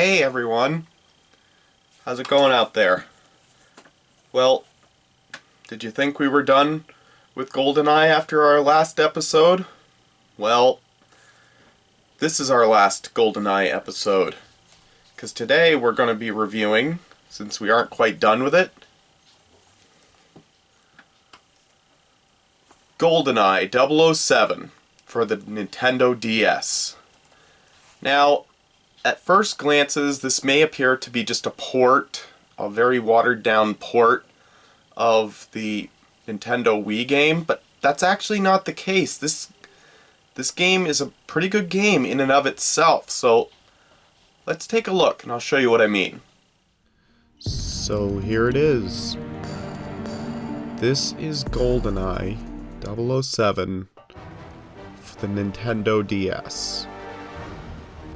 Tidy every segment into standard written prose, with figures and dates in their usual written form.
Hey everyone, how's it going out there? Well, did you think we were done with Goldeneye after our last episode? Well, this is our last Goldeneye episode, because today we're going to be reviewing, since we aren't quite done with it, Goldeneye 007 for the Nintendo DS. Now, at first glances, this may appear to be just a port, a very watered down port of the Nintendo Wii game, but that's actually not the case. This game is a pretty good game in and of itself, so let's take a look and I'll show you what I mean. So here it is. This is Goldeneye 007 for the Nintendo DS.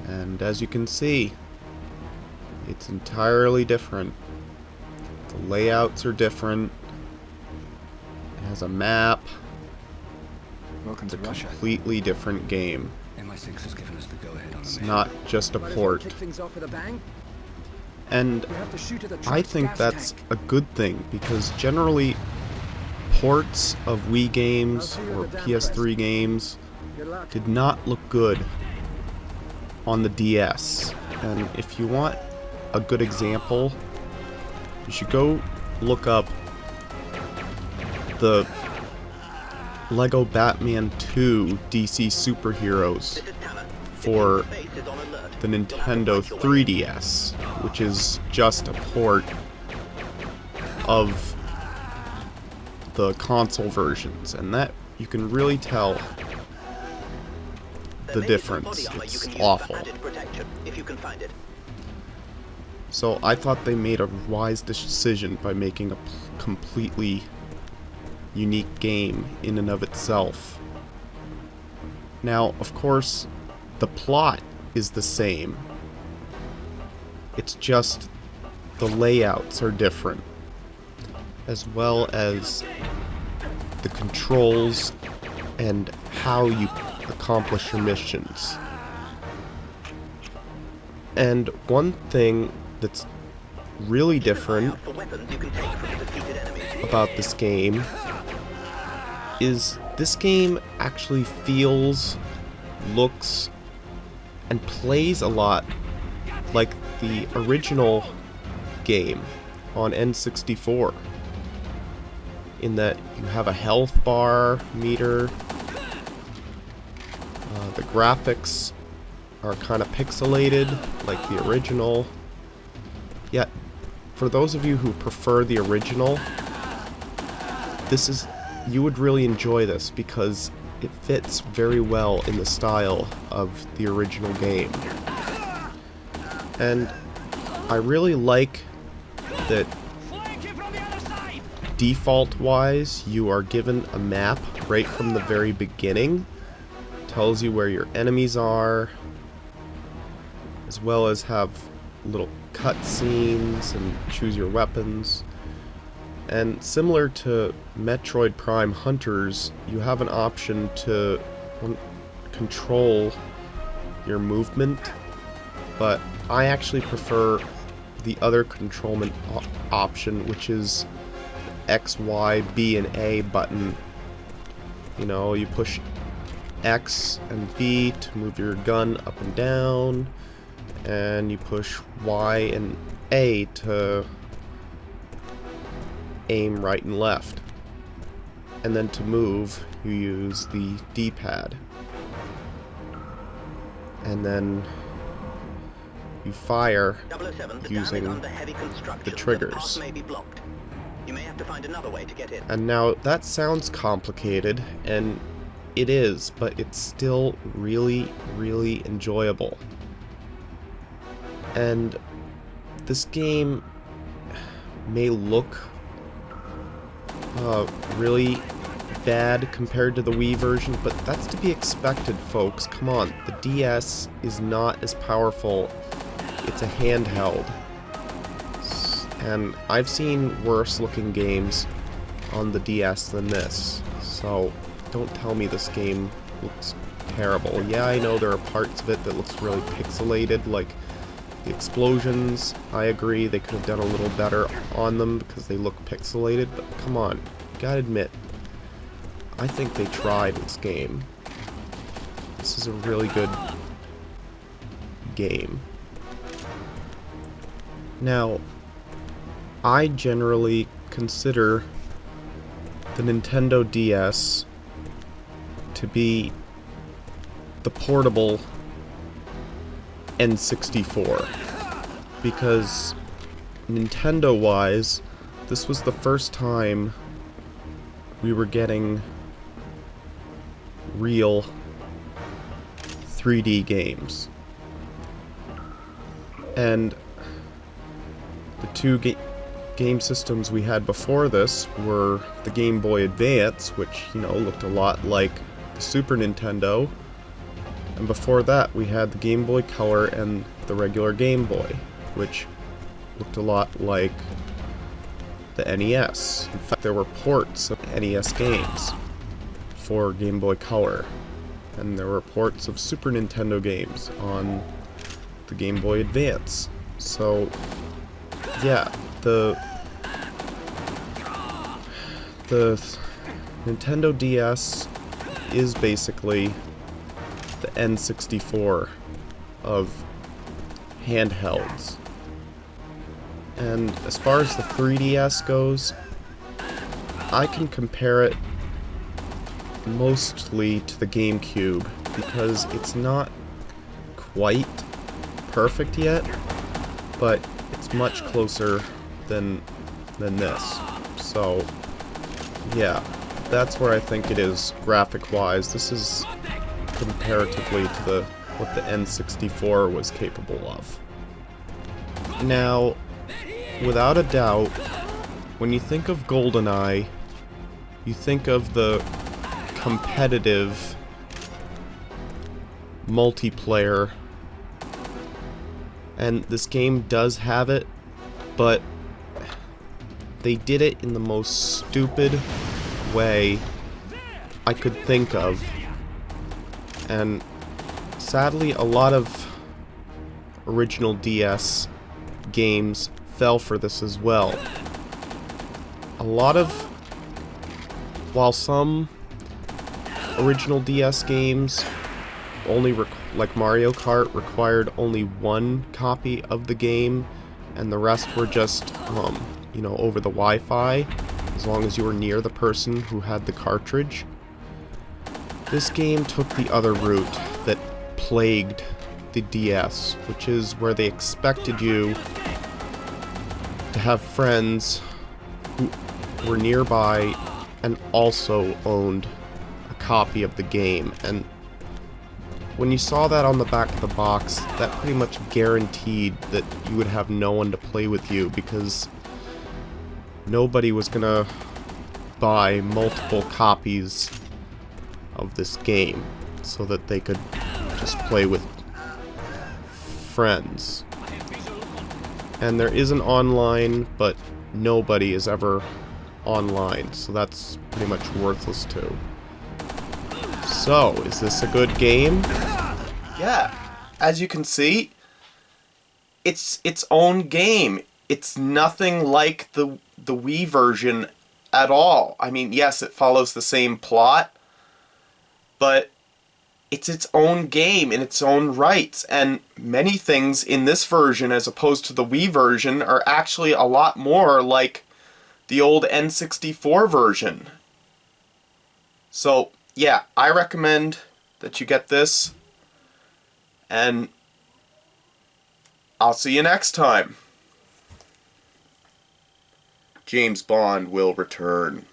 And as you can see, it's entirely different. The layouts are different. It has a map. Welcome to Russia. Completely different game. MI6 has given us the go-ahead on It's not just a port. And I think that's a good thing, because generally ports of Wii games or PS3 games did not look good on the DS. And if you want a good example, you should go look up the Lego Batman 2 DC Superheroes for the Nintendo 3DS, which is just a port of the console versions, and that you can really tell the difference. It's awful. So I thought they made a wise decision by making a completely unique game in and of itself. Now, of course, the plot is the same. It's just the layouts are different, as well as the controls and how you accomplish your missions. And one thing that's really different about this game is this game actually feels, looks, and plays a lot like the original game on N64, in that you have a health bar meter. The graphics are kind of pixelated like the original. Yet, for those of you who prefer the original, you would really enjoy this, because it fits very well in the style of the original game. And I really like that default-wise, you are given a map right from the very beginning. Tells you where your enemies are, as well as have little cutscenes and choose your weapons. And similar to Metroid Prime Hunters, you have an option to control your movement, but I actually prefer the other controlment option, which is X, Y, B, and A button. You know, you push X and B to move your gun up and down, and you push Y and A to aim right and left. And then to move, you use the D-pad. And then you fire using the triggers. And now that sounds complicated, and it is, but it's still really, really enjoyable. And this game may look really bad compared to the Wii version, but that's to be expected, folks. Come on, the DS is not as powerful. It's a handheld. And I've seen worse looking games on the DS than this, so don't tell me this game looks terrible. Yeah, I know there are parts of it that looks really pixelated, like The explosions, I agree, they could have done a little better on them because they look pixelated, but come on, you gotta admit, I think they tried this game. This is a really good game. Now, I generally consider the Nintendo DS to be the portable N64, because Nintendo-wise, this was the first time we were getting real 3D games. And the two game systems we had before this were the Game Boy Advance, which, you know, looked a lot like the Super Nintendo, and before that we had the Game Boy Color and the regular Game Boy, which looked a lot like the NES. In fact, there were ports of NES games for Game Boy Color, and there were ports of Super Nintendo games on the Game Boy Advance. So, yeah, the Nintendo DS is basically the N64 of handhelds. And as far as the 3DS goes, I can compare it mostly to the GameCube because it's not quite perfect yet, but it's much closer than this. So, yeah, that's where I think it is graphic-wise. This is comparatively to what the N64 was capable of. Now, without a doubt, when you think of Goldeneye, you think of the competitive multiplayer, and this game does have it, but they did it in the most stupid way I could think of. And sadly, a lot of original DS games fell for this as well. While some original DS games only like Mario Kart required only one copy of the game, and the rest were just, you know, over the Wi-Fi, as long as you were near the person who had the cartridge. This game took the other route that plagued the DS, which is where they expected you to have friends who were nearby and also owned a copy of the game. And when you saw that on the back of the box, that pretty much guaranteed that you would have no one to play with you, because nobody was gonna buy multiple copies of this game so that they could just play with friends. And there is an online, but nobody is ever online, so that's pretty much worthless too. So, is this a good game? Yeah, as you can see, it's its own game. It's nothing like the Wii version at all. I mean, yes, it follows the same plot, but it's its own game in its own rights, and many things in this version as opposed to the Wii version are actually a lot more like the old N64 version. So, yeah, I recommend that you get this, and I'll see you next time. James Bond will return.